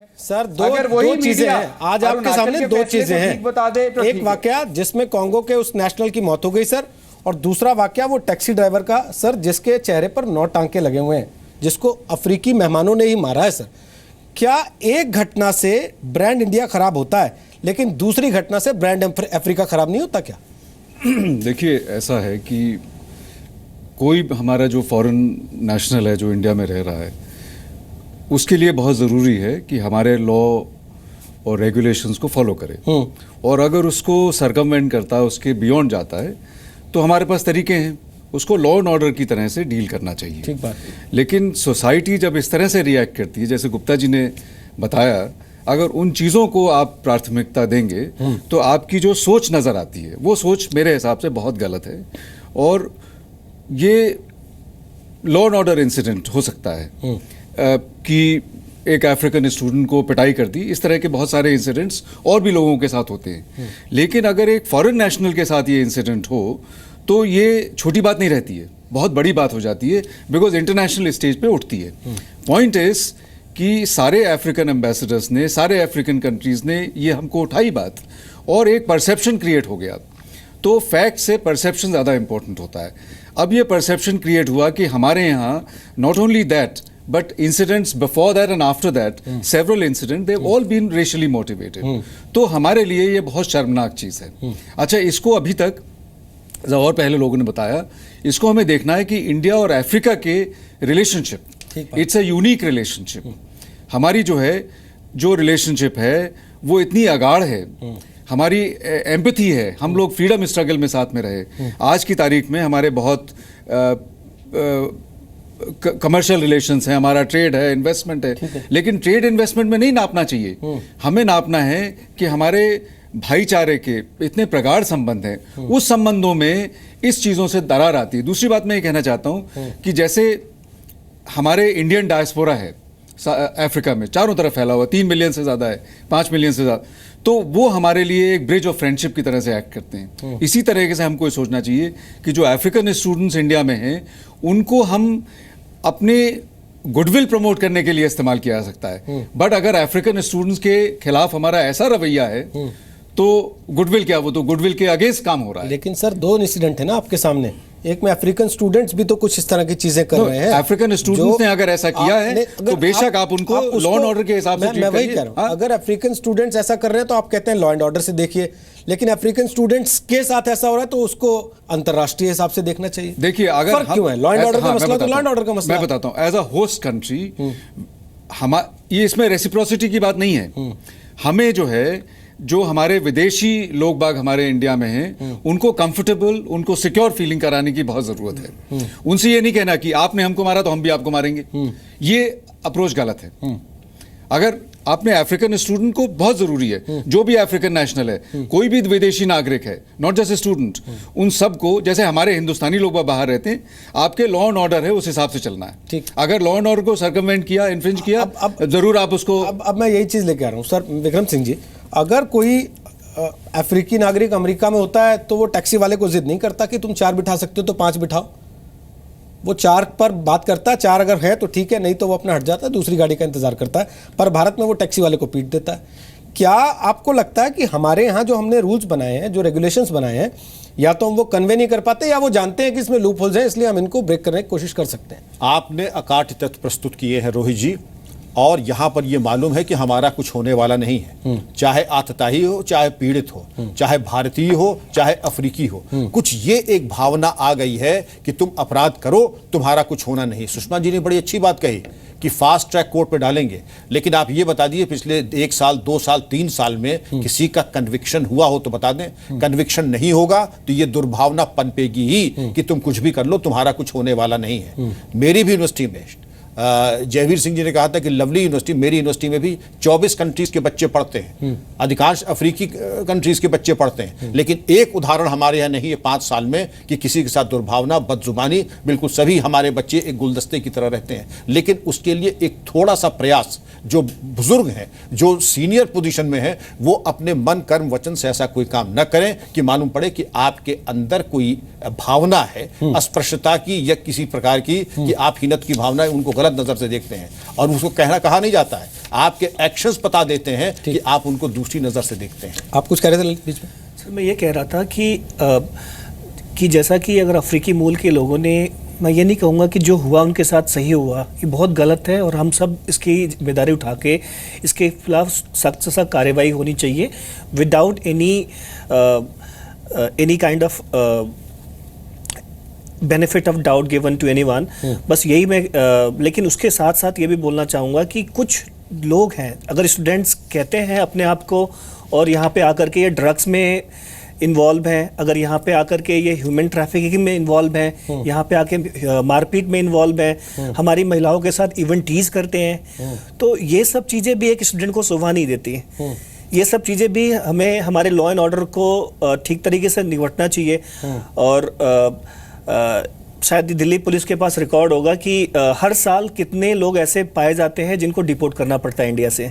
Sir दो चीजें हैं आज आपके सामने, दो चीजें हैं। बता दे तो एक वाकया जिसमें कांगो के उस नेशनल की मौत हो गई सर, और दूसरा वाकया वो टैक्सी ड्राइवर का सर, जिसके चेहरे पर 9 टांके लगे हुए हैं, जिसको अफ्रीकी मेहमानों ने ही मारा है सर। क्या एक घटना से ब्रांड इंडिया खराब होता है, लेकिन दूसरी घटना से ब्रांड अफ्रीका खराब नहीं होता क्या? देखिए, ऐसा है कि कोई हमारा जो फॉरेन नेशनल है जो इंडिया में रह रहा है, उसके लिए बहुत ज़रूरी है कि हमारे लॉ और रेगुलेशंस को फॉलो करे। और अगर उसको सरकमवेंट करता है, उसके बियॉन्ड जाता है, तो हमारे पास तरीके हैं, उसको लॉ एंड ऑर्डर की तरह से डील करना चाहिए। ठीक बात। लेकिन सोसाइटी जब इस तरह से रिएक्ट करती है, जैसे गुप्ता जी ने बताया, अगर उन चीज़ों को आप प्राथमिकता देंगे तो आपकी जो सोच नज़र आती है, वो सोच मेरे हिसाब से बहुत गलत है। और ये लॉ एंड ऑर्डर इंसिडेंट हो सकता है कि एक अफ्रीकन स्टूडेंट को पिटाई कर दी, इस तरह के बहुत सारे इंसिडेंट्स और भी लोगों के साथ होते हैं। लेकिन अगर एक फॉरेन नेशनल के साथ ये इंसिडेंट हो तो ये छोटी बात नहीं रहती है, बहुत बड़ी बात हो जाती है, बिकॉज इंटरनेशनल स्टेज पे उठती है। पॉइंट इज कि सारे अफ्रीकन एम्बेसडर्स ने, सारे अफ्रीकन कंट्रीज ने ये हमको उठाई बात, और एक परसेप्शन क्रिएट हो गया। तो फैक्ट से परसेप्शन ज़्यादा इंपॉर्टेंट होता है। अब ये परसेप्शन क्रिएट हुआ कि हमारे यहाँ not only that but incidents before that and after that, several incidents, they've all been racially motivated. तो हमारे लिए ये बहुत शर्मनाक चीज़ है। अच्छा, इसको अभी तक और पहले लोगों ने बताया, इसको हमें देखना है कि इंडिया और अफ्रीका के relationship, it's a unique relationship. हमारी जो रिलेशनशिप है वो इतनी अगाढ़ है, हमारी एम्पैथी है, हम लोग फ्रीडम स्ट्रगल में साथ में रहे। आज की तारीख में हमारे बहुत कमर्शियल रिलेशंस हैं, हमारा ट्रेड है, इन्वेस्टमेंट है, लेकिन ट्रेड इन्वेस्टमेंट में नहीं नापना चाहिए। हमें नापना है कि हमारे भाईचारे के इतने प्रगाढ़ संबंध हैं, उस संबंधों में इस चीज़ों से दरार आती है। दूसरी बात मैं ये कहना चाहता हूँ कि जैसे हमारे इंडियन डायस्पोरा है अफ्रीका में, चारों तरफ फैला हुआ, 3 मिलियन से ज़्यादा है, 5 मिलियन से ज़्यादा, तो वो हमारे लिए एक ब्रिज ऑफ फ्रेंडशिप की तरह से एक्ट करते हैं। इसी तरीके से हमको सोचना चाहिए कि जो अफ्रीकन स्टूडेंट्स इंडिया में हैं, उनको हम अपने गुडविल प्रमोट करने के लिए इस्तेमाल किया जा सकता है। बट अगर अफ्रीकन स्टूडेंट्स के खिलाफ हमारा ऐसा रवैया है तो गुडविल क्या, वो तो गुडविल के अगेंस्ट काम हो रहा है। लेकिन सर 2 इंसिडेंट है ना आपके सामने, एक में अफ्रीकन स्टूडेंट्स भी तो कुछ इस तरह की चीजें कर रहे हैं। अफ्रीकन स्टूडेंट्स ने अगर ऐसा किया है तो बेशक आप उनको लॉ एंड ऑर्डर के हिसाब से मैं वही कह रहा हूं, अगर अफ्रीकन स्टूडेंट्स ऐसा कर रहे हैं तो आप कहते हैं लॉ एंड ऑर्डर से देखिए, लेकिन अफ्रीकन स्टूडेंट्स के साथ ऐसा हो रहा है तो उसको अंतर्राष्ट्रीय हिसाब से देखना चाहिए। देखिए, अगर फर्क क्यों है? लॉ एंड ऑर्डर का मसला तो लॉ एंड ऑर्डर का मसला। मैं बताता हूं, एज अ होस्ट कंट्री ये इसमें रेसिप्रोसिटी की बात नहीं है। हमें जो हमारे विदेशी लोग बाग हमारे इंडिया में हैं, उनको कंफर्टेबल, उनको सिक्योर फीलिंग कराने की बहुत जरूरत है। उनसे ये नहीं कहना कि आपने हमको मारा तो हम भी आपको मारेंगे, ये अप्रोच गलत है। अगर आपने अफ्रीकन स्टूडेंट को, बहुत जरूरी है, जो भी अफ्रीकन नेशनल है, कोई भी विदेशी नागरिक है, नॉट जस्ट स्टूडेंट, उन सबको, जैसे हमारे हिंदुस्तानी लोग बाहर रहते हैं, आपके लॉ एंड ऑर्डर है, उस हिसाब से चलना है। ठीक। अगर लॉ एंड ऑर्डर को सर्कमवेंट किया, इन्फ्रिंज किया, जरूर आप उसको। अब मैं यही चीज लेके आ रहा हूँ सर विक्रम सिंह जी, अगर कोई अफ्रीकी नागरिक अमेरिका में होता है तो वो टैक्सी वाले को जिद नहीं करता कि तुम 4 बिठा सकते हो तो 5 बिठाओ। वो 4 पर बात करता है, 4 अगर है तो ठीक है, नहीं तो वो अपना हट जाता है, दूसरी गाड़ी का इंतजार करता है। पर भारत में वो टैक्सी वाले को पीट देता है। क्या आपको लगता है कि हमारे यहाँ जो हमने रूल्स बनाए हैं, जो रेगुलेशंस बनाए हैं, या तो हम वो कन्वे नहीं कर पाते, या वो जानते हैं कि इसमें लूप होल्स हैं, इसलिए हम इनको ब्रेक करने की कोशिश कर सकते हैं? आपने अकाट तथ्य प्रस्तुत किए हैं रोहित जी, और यहां पर यह मालूम है कि हमारा कुछ होने वाला नहीं है। चाहे आतताई हो, चाहे पीड़ित हो, चाहे भारतीय हो, चाहे अफ्रीकी हो, कुछ ये एक भावना आ गई है कि तुम अपराध करो, तुम्हारा कुछ होना नहीं। सुषमा जी ने बड़ी अच्छी बात कही कि फास्ट ट्रैक कोर्ट पे डालेंगे, लेकिन आप ये बता दिए पिछले 1 साल, 2 साल, 3 साल में किसी का कन्विक्शन हुआ हो तो बता दें। कन्विक्शन नहीं होगा तो ये दुर्भावना पनपेगी ही कि तुम कुछ भी कर लो, तुम्हारा कुछ होने वाला नहीं है। मेरी भी यूनिवर्सिटी में जयवीर सिंह जी ने कहा था कि लवली यूनिवर्सिटी, मेरी यूनिवर्सिटी में भी 24 कंट्रीज के बच्चे पढ़ते हैं, अधिकांश अफ्रीकी कंट्रीज के बच्चे पढ़ते हैं। लेकिन एक उदाहरण हमारे यहाँ नहीं है 5 साल में कि किसी के साथ दुर्भावना, बदजुबानी, बिल्कुल सभी हमारे बच्चे एक गुलदस्ते की तरह रहते हैं। लेकिन उसके लिए एक थोड़ा सा प्रयास, जो बुजुर्ग हैं, जो सीनियर पोजीशन में हैं, वो अपने मन कर्म वचन से ऐसा कोई काम न करें कि मालूम पड़े कि आपके अंदर कोई भावना है अस्पृश्यता की या किसी प्रकार की, कि आप हीनत की भावना है, उनको गलत नज़र से देखते हैं, और उसको कहा नहीं जाता है, आपके एक्शंस बता देते हैं कि आप उनको दूसरी नज़र से देखते हैं। आप कुछ कह रहे थे ललित बीच में? सर मैं ये कह रहा था कि जैसा कि अगर अफ्रीकी मूल के लोगों ने, मैं ये नहीं कहूँगा कि जो हुआ उनके साथ सही हुआ, ये बहुत गलत है और हम सब इसकी जिम्मेदारी उठा के इसके खिलाफ सख्त से सख्त कार्रवाई होनी चाहिए without any kind of benefit of doubt given to anyone. बस यही मैं लेकिन उसके साथ साथ ये भी बोलना चाहूँगा कि कुछ लोग हैं, अगर स्टूडेंट्स कहते हैं अपने आप को और यहाँ पे आकर के ये ड्रग्स में इन्वॉल्व हैं, अगर यहाँ पे आकर के ये ह्यूमन ट्रैफिकिंग में इन्वॉल्व हैं, यहाँ पे आके मारपीट में इन्वॉल्व हैं, हमारी महिलाओं के साथ इवन टीज करते हैं, तो ये सब चीज़ें भी एक स्टूडेंट को शोभा नहीं देती। ये सब चीज़ें भी हमें हमारे लॉ एंड ऑर्डर को ठीक तरीके से निपटना चाहिए। और शायद दिल्ली पुलिस के पास रिकॉर्ड होगा कि हर साल कितने लोग ऐसे पाए जाते हैं जिनको डिपोर्ट करना पड़ता है इंडिया से।